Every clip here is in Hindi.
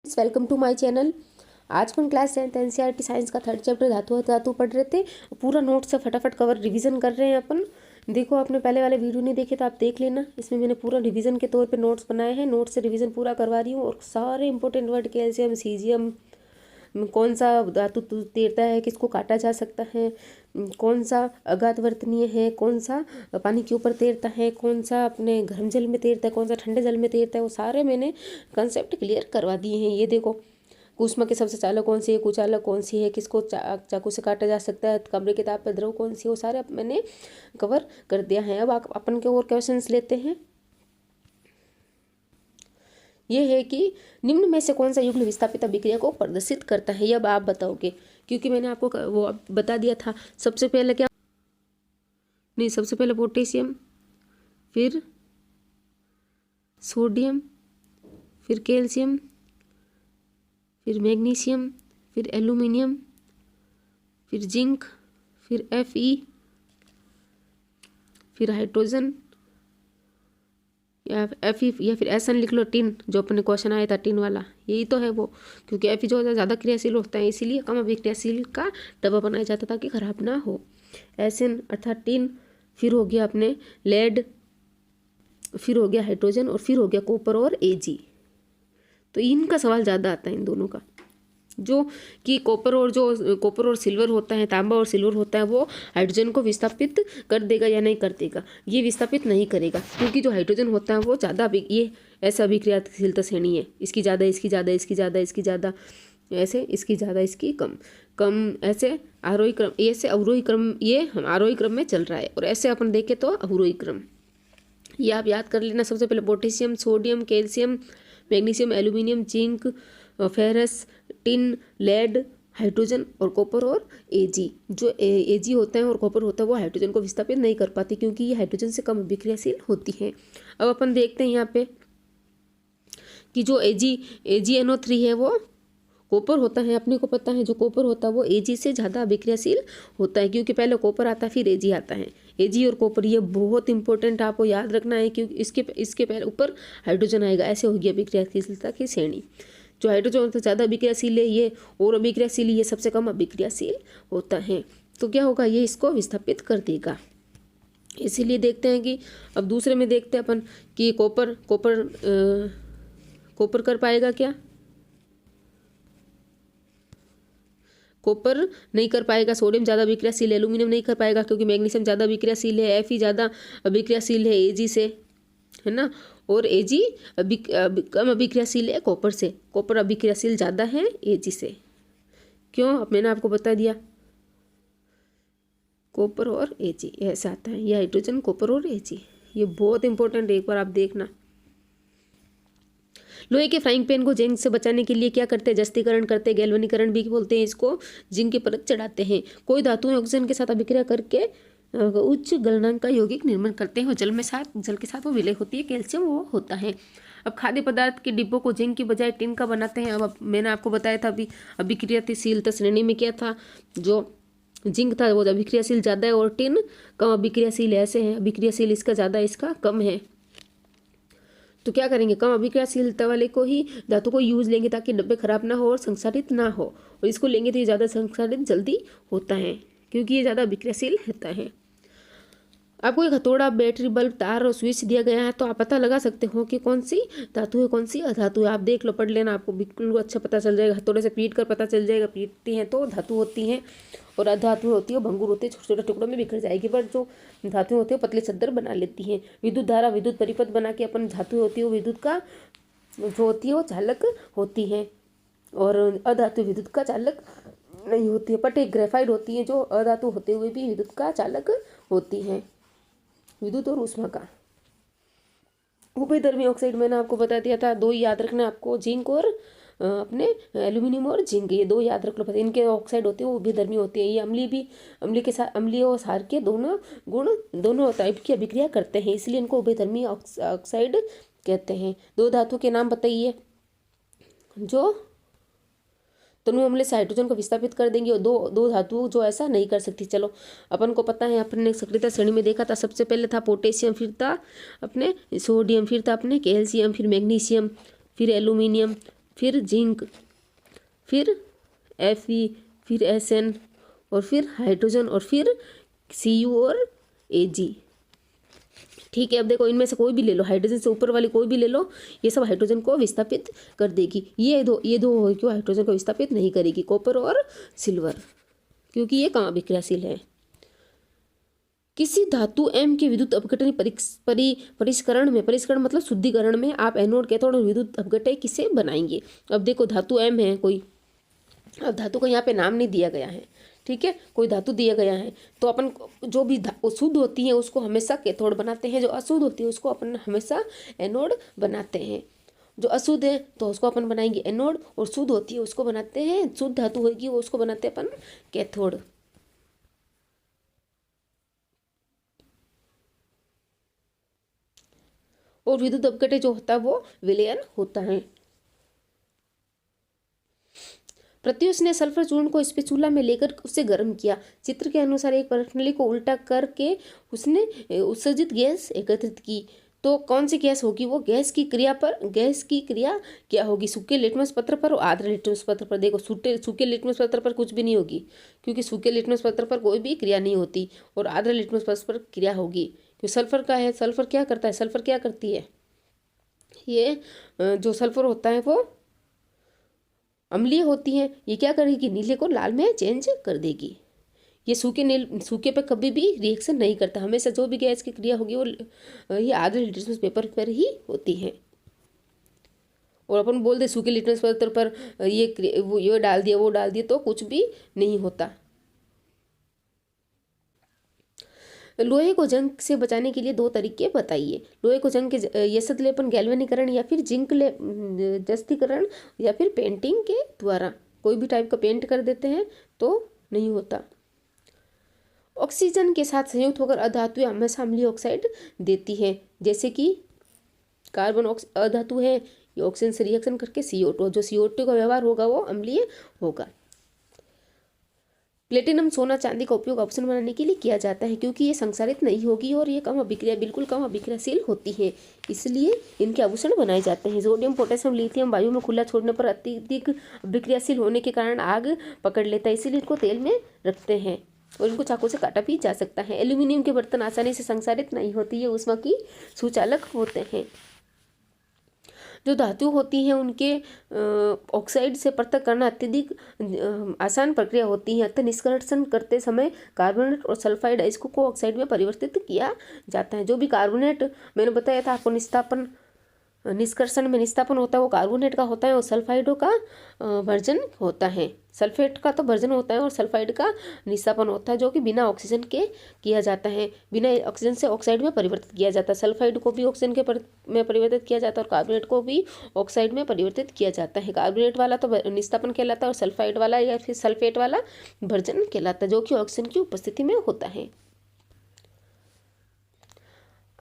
Welcome to my channel. आज अपन क्लास 10th एनसीईआरटी साइंस का 3rd चैप्टर धातु पढ़ रहे थे। पूरा नोट से फटाफट कवर रिवीजन कर रहे हैं अपन। देखो, आपने पहले वाले वीडियो नहीं देखे तो आप देख लेना। इसमें मैंने पूरा रिवीजन के तौर पे नोट्स बनाए हैं। नोट से रिवीजन पूरा करवा रही हूँ और सारे इंपॉर्टेंट वर्ड कैल्शियम, सीजियम, कौन सा धातु तैरता है, किसको काटा जा सकता है, कौन सा अगाध वर्तनीय है, कौन सा पानी के ऊपर तैरता है, कौन सा अपने गर्म जल में तैरता है, कौन सा ठंडे जल में तैरता है, वो सारे मैंने कंसेप्ट क्लियर करवा दिए हैं। ये देखो, ऊष्मा के सबसे चालक कौन सी है, कुचालक कौन सी है, किसको चाकू से काटा जा सकता है, कमरे के ताप पर द्रव कौन सी है, वो सारे मैंने कवर कर दिया है। अब अपन के और क्वेश्चंस लेते हैं। ये है कि निम्न में से कौन सा युग्म विस्थापित अभिक्रिया को प्रदर्शित करता है। ये अब आप बताओगे, क्योंकि मैंने आपको वो बता दिया था। सबसे पहले क्या, नहीं, सबसे पहले पोटेशियम, फिर सोडियम, फिर कैल्शियम, फिर मैग्नीशियम, फिर एल्यूमिनियम, फिर जिंक, फिर Fe, फिर हाइड्रोजन या Fe या फिर SN लिख लो, टिन, जो अपने क्वेश्चन आया था टिन वाला, यही तो है वो। क्योंकि Fe जो ज़्यादा क्रियाशील होता है, इसीलिए कम अभिक्रियाशील का डब्बा बनाया जाता था ताकि खराब ना हो। SN अर्थात टिन, फिर हो गया अपने लेड, फिर हो गया हाइड्रोजन और फिर हो गया कॉपर और Ag। तो इनका सवाल ज़्यादा आता है इन दोनों का, जो कि कॉपर और सिल्वर होता है, तांबा और सिल्वर होता है, वो हाइड्रोजन को विस्थापित कर देगा या नहीं कर देगा। ये विस्थापित नहीं करेगा, क्योंकि जो हाइड्रोजन होता है वो ज़्यादा, ये ऐसा अभिक्रियाशीलता श्रेणी है, इसकी ज़्यादा, इसकी ज़्यादा, इसकी ज़्यादा, इसकी ज़्यादा, ऐसे इसकी ज़्यादा, इसकी कम कम, ऐसे आरोही क्रम, ऐसे अवरोही क्रम, ये हम आरोही क्रम में चल रहा है, और ऐसे अपन देखें तो अवरोही क्रम। ये आप याद कर लेना। सबसे पहले potassium, sodium, calcium, magnesium, aluminium, zinc, ferrous, tin, lead, hydrogen और कॉपर और Ag। जो Ag होता है और कॉपर होता है वो हाइड्रोजन को विस्थापित नहीं कर पाती, क्योंकि ये हाइड्रोजन से कम अभिक्रियाशील होती है। अब अपन देखते हैं यहाँ पे कि जो AgNO3 है वो कॉपर होता है। अपने को पता है जो कॉपर होता है वो Ag से ज़्यादा अभिक्रियाशील होता है, क्योंकि पहले कॉपर आता है फिर Ag आता है। Ag और कॉपर, ये बहुत इंपॉर्टेंट आपको याद रखना है, क्योंकि इसके पहले ऊपर हाइड्रोजन आएगा। ऐसे होगी अभिक्रियाशीलता की श्रेणी। जो हाइड्रोजन से ज़्यादा अभिक्रियाशील है ये, और अभिक्रियाशील ये सबसे कम अभिक्रियाशील होता है। तो क्या होगा, ये इसको विस्थापित कर देगा। इसीलिए देखते हैं कि अब दूसरे में देखते हैं अपन कि कॉपर कर पाएगा क्या? कॉपर नहीं कर पाएगा। सोडियम ज़्यादा अभिक्रियाशील है, एल्यूमिनियम नहीं कर पाएगा क्योंकि मैग्नीशियम ज़्यादा अभिक्रियाशील है, Fe ज़्यादा अभिक्रियाशील है Ag से, है ना, और Ag कम अभिक्रियाशील है कॉपर से। कॉपर अभिक्रियाशील ज़्यादा है Ag से। क्यों? अब मैंने आपको बता दिया, कॉपर और Ag ऐसा आता है। ये हाइड्रोजन, कॉपर और Ag, ये बहुत इंपॉर्टेंट है, एक बार आप देखना। लोहे के फ्राइंग पैन को जिंक से बचाने के लिए क्या करते हैं? जस्तीकरण करते हैं, गैल्वेनीकरण भी बोलते हैं इसको। जिंक की परत चढ़ाते हैं। कोई धातुएं ऑक्सीजन के साथ अभिक्रिया करके उच्च गलनांक का यौगिक निर्माण करते हैं और जल के साथ वो विलय होती है, कैल्शियम वो होता है। अब खाद्य पदार्थ के डिब्बों को जिंक की बजाय टिन का बनाते हैं। अब मैंने आपको बताया था अभी, अभिक्रियाशीलता श्रेणी में क्या था, जो जिंक था वो अभिक्रियाशील ज़्यादा है और टिन कम अभिक्रियाशील, ऐसे हैं। अभिक्रियाशील इसका ज़्यादा, इसका कम है। तो क्या करेंगे, कम अभिक्रियाशीलता वाले को ही धातु को यूज लेंगे ताकि डब्बे खराब ना हो और संक्षारित ना हो, और इसको लेंगे तो ये ज़्यादा संक्षारित जल्दी होता है, क्योंकि ये ज़्यादा अभिक्रियाशील होता है। आपको एक हथौड़ा, बैटरी, बल्ब, तार और स्विच दिया गया है, तो आप पता लगा सकते हो कि कौन सी धातु है, कौन सी अधातु है। आप देख लो, पढ़ लेना, आपको बिल्कुल अच्छा पता चल जाएगा। हथौड़े से पीट कर पता चल जाएगा। पीटती हैं तो धातु होती हैं, और अधातु होती है, भंगुर होती है, छोटे छोटे टुकड़ों में बिखर जाएगी। पर जो धातु होती है पतली चद्दर बना लेती हैं। विद्युत धारा, विद्युत परिपथ बना के अपन धातु होती है वो विद्युत का जो होती है वो चालक होती है, और अधातु विद्युत का चालक नहीं होती है। पट एक ग्रेफाइट होती है जो अधातु होते हुए भी विद्युत का चालक होती है, विद्युत और ऊष्मा का। उभयधर्मी ऑक्साइड मैंने आपको बता दिया था, दो याद रखना आपको, जिंक और अपने एल्यूमिनियम और जिंक, ये दो याद रख लो। इनके ऑक्साइड होते हैं वो उभयधर्मी होते हैं। ये अम्लीय के साथ, अम्लीय और क्षार के दोनों गुण, दोनों टाइप की अभिक्रिया करते हैं, इसलिए इनको उभयधर्मी ऑक्साइड कहते हैं। दो धातु के नाम बताइए जो तनु अम्ल से हाइड्रोजन को विस्थापित कर देंगे, और दो धातु जो ऐसा नहीं कर सकती। चलो, अपन को पता है, अपन ने सक्रियता श्रेणी में देखा था। सबसे पहले था पोटेशियम, फिर था अपने सोडियम, फिर था अपने कैल्शियम, फिर मैग्नीशियम, फिर एल्यूमिनियम, फिर जिंक, फिर Fe, फिर Sn और फिर हाइड्रोजन और फिर Cu और Ag। ठीक है, अब देखो इनमें से कोई भी ले लो, हाइड्रोजन से ऊपर वाली कोई भी ले लो, ये सब हाइड्रोजन को विस्थापित कर देगी। ये दो क्यों हाइड्रोजन को विस्थापित नहीं करेगी, कॉपर और सिल्वर, क्योंकि ये कम अभिक्रियाशील है। किसी धातु M के विद्युत अपघटन परिष्करण मतलब शुद्धिकरण में आप एनोड, कैथोड और विद्युत अपघटय किसे बनाएंगे। अब देखो धातु M है कोई, अब धातु का यहाँ पे नाम नहीं दिया गया है, ठीक है, कोई धातु दिया गया है, तो अपन जो भी शुद्ध होती है उसको हमेशा कैथोड बनाते हैं, जो अशुद्ध होती है उसको अपन हमेशा एनोड बनाते हैं। जो अशुद्ध है तो उसको अपन बनाएंगे एनोड, और शुद्ध होती है उसको बनाते हैं, शुद्ध धातु होगी वो उसको बनाते हैं अपन कैथोड। और विद्युत अपघटय जो होता है वो विलयन होता है। प्रत्युष ने सल्फर चूर्ण को स्पेचुला में लेकर उसे गर्म किया। चित्र के अनुसार एक प्रणाली को उल्टा करके उसने उत्सर्जित गैस एकत्रित की। तो कौन सी गैस होगी वो? गैस की क्रिया क्या होगी? सूखे लिटमस पत्र पर और आर्द्र लिटमस पत्र पर। देखो सूखे लिटमस पत्र पर कुछ भी नहीं होगी, क्योंकि सूखे लिटमस पत्र पर कोई भी क्रिया नहीं होती, और आर्द्र लिटमस पत्र पर क्रिया होगी, क्योंकि सल्फर का है। सल्फर क्या करता है? सल्फर क्या करती है? ये जो सल्फर होता है वो अम्लीय होती है। ये क्या करेगी? नीले को लाल में चेंज कर देगी। ये सूखे पे कभी भी रिएक्शन नहीं करता। हमेशा जो भी गैस की क्रिया होगी वो ये आर्द्र लिटमस पेपर पर ही होती है। और अपन बोल दे सूखे लिटमस पेपर पर ये डाल दिया वो डाल दिया तो कुछ भी नहीं होता। लोहे को जंग से बचाने के लिए 2 तरीके बताइए। लोहे को जंग के यशत लेपन, गैल्वेनीकरण या फिर जिंक जस्तीकरण या फिर पेंटिंग के द्वारा। कोई भी टाइप का पेंट कर देते हैं तो नहीं होता। ऑक्सीजन के साथ संयुक्त होकर अधातु हमेशा अम्लीय ऑक्साइड देती है, जैसे कि कार्बन अधातु है, ये ऑक्सीजन से रिएक्शन करके CO2, जो CO2 का व्यवहार होगा वो अम्लीय होगा। प्लेटिनम सोना चांदी का उपयोग आभूषण बनाने के लिए किया जाता है, क्योंकि ये संक्षारित नहीं होगी और ये बिल्कुल कम अभिक्रियाशील होती है, इसलिए इनके आभूषण बनाए जाते हैं। सोडियम पोटेशियम लिथियम वायु में खुला छोड़ने पर अत्यधिक अभिक्रियाशील होने के कारण आग पकड़ लेता है, इसीलिए इनको तेल में रखते हैं और इनको चाकू से काटा भी जा सकता है। एल्यूमिनियम के बर्तन आसानी से संक्षारित नहीं होती है, ऊष्मा की सुचालक होते हैं। जो धातु होती हैं उनके ऑक्साइड से पृथक करना अत्यधिक आसान प्रक्रिया होती है, अतः निष्कर्षण करते समय कार्बोनेट और सल्फाइड अयस्कों को ऑक्साइड में परिवर्तित किया जाता है। जो भी कार्बोनेट मैंने बताया था आपको, निष्कर्षण में निस्तापन होता है वो कार्बोनेट का होता है, और सल्फाइडों का वर्जन होता है। सल्फेट का तो वर्जन होता है और सल्फाइड का निस्तापन होता है, जो कि बिना ऑक्सीजन के किया जाता है। बिना ऑक्सीजन से ऑक्साइड में परिवर्तित किया जाता है। सल्फाइड को भी ऑक्सीजन में परिवर्तित किया जाता है और कार्बोनेट को भी ऑक्साइड में परिवर्तित किया जाता है। कार्बोनेट वाला तो निस्तापन कहलाता है और सल्फाइड वाला या फिर सल्फेट वाला वर्जन कहलाता है, जो कि ऑक्सीजन की उपस्थिति में होता है।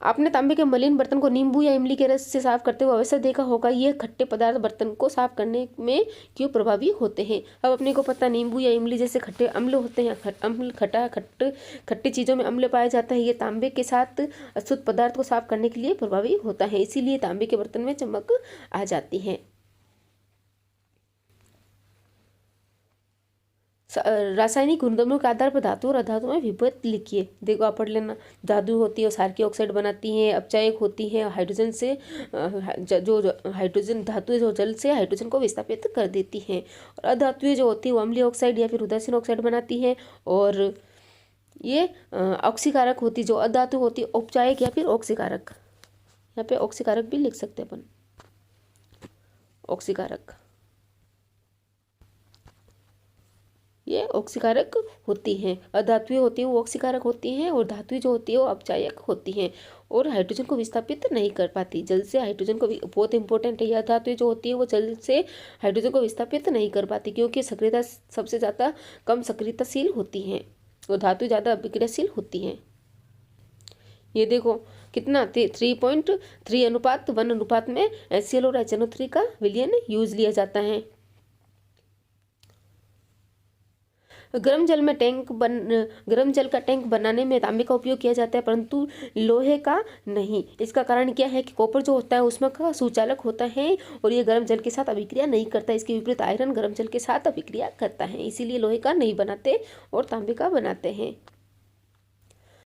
आपने तांबे के मलिन बर्तन को नींबू या इमली के रस से साफ करते हुए अवश्य देखा होगा। ये खट्टे पदार्थ बर्तन को साफ करने में क्यों प्रभावी होते हैं? अब अपने को पता, नींबू या इमली जैसे खट्टे अम्ल होते हैं, खट्टी चीज़ों में अम्ल पाया जाता है। ये तांबे के साथ अशुद्ध पदार्थ को साफ करने के लिए प्रभावी होता है, इसीलिए तांबे के बर्तन में चमक आ जाती है। रासायनिक गुणधर्मों के आधार पर धातु और अधातु में विभेद लिखिए। देखो आप पढ़ लेना। धातु होती है क्षारकीय ऑक्साइड बनाती है, अपचायक होती है, हाइड्रोजन से जो हाइड्रोजन धातु जो जल से हाइड्रोजन को विस्थापित कर देती है, और अधातुएं जो होती है वो अम्लीय ऑक्साइड या फिर उदासीन ऑक्साइड बनाती है, और ये ऑक्सीकारक होती है। जो अधातु होती है औपचायक या फिर ऑक्सीकारक, यहाँ पे ऑक्सीकारक भी लिख सकते हैं अपन, ऑक्सीकारक, ये ऑक्सीकारक होती हैं। अधातुएं होती है वो ऑक्सीकारक होती हैं, और धातुएं जो होती है वो अपचायक होती हैं और हाइड्रोजन को विस्थापित नहीं कर पाती। जल से हाइड्रोजन को, बहुत इंपॉर्टेंट है, यह धातुएं जो होती है वो जल से हाइड्रोजन को विस्थापित नहीं कर पाती, क्योंकि सक्रियता सबसे ज़्यादा कम सक्रियताशील होती हैं और धातु ज़्यादा अभिक्रियाशील होती हैं। ये देखो कितना 3.3:1 में HCl और HNO3 का विलयन यूज लिया जाता है। गर्म जल का टैंक बनाने में तांबे का उपयोग किया जाता है, परंतु लोहे का नहीं। इसका कारण क्या है कि कॉपर जो होता है उसमें का सुचालक होता है और ये गर्म जल के साथ अभिक्रिया नहीं करता। इसके विपरीत आयरन गर्म जल के साथ अभिक्रिया करता है, इसीलिए लोहे का नहीं बनाते और तांबे का बनाते हैं।